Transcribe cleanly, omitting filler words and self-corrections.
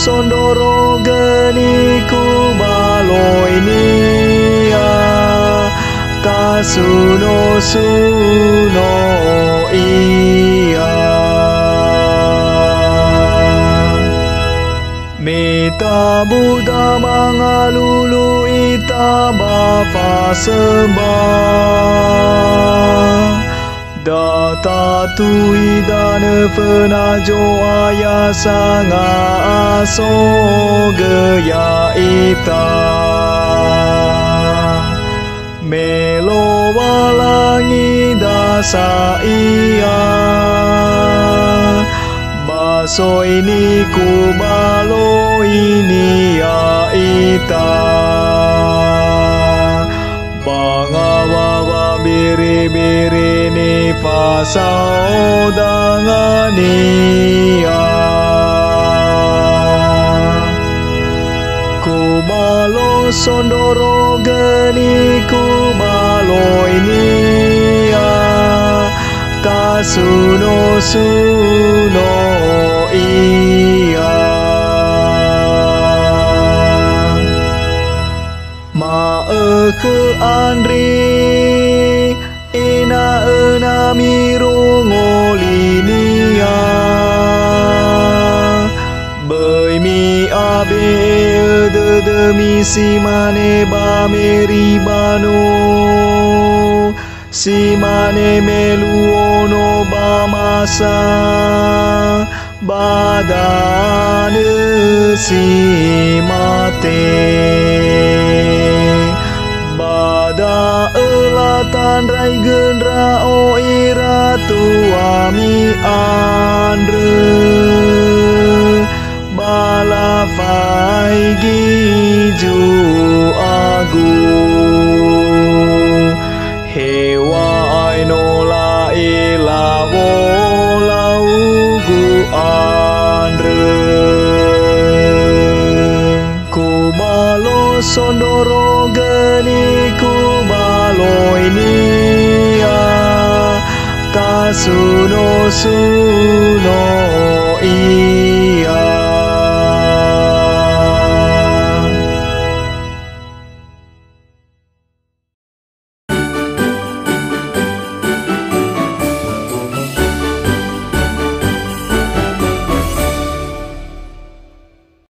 sondoro geni ku baloi nia tasuno suno ia Mita Buddha mangalulu ita bafa sembah Data tu idana penajo ayah sanga aso gaya ita Melo walangi dasa iya Baso ini ku balo ini ya ita Bangawawa biri-biri ni fasao dangania Ku balo sondoro geni ku balo ini ya Tasuno suno iya ke andri ina miru ngolinia Bai mi abe de misi mane ba meri banu si mane meluono ba masa badane si mate Bada elatan rai gendra o ira tuami andre Bala fai giju agu Hewa ainola ila wola ugu andre Kubalo sondoro geni kubalo ini ya Tasuno suno i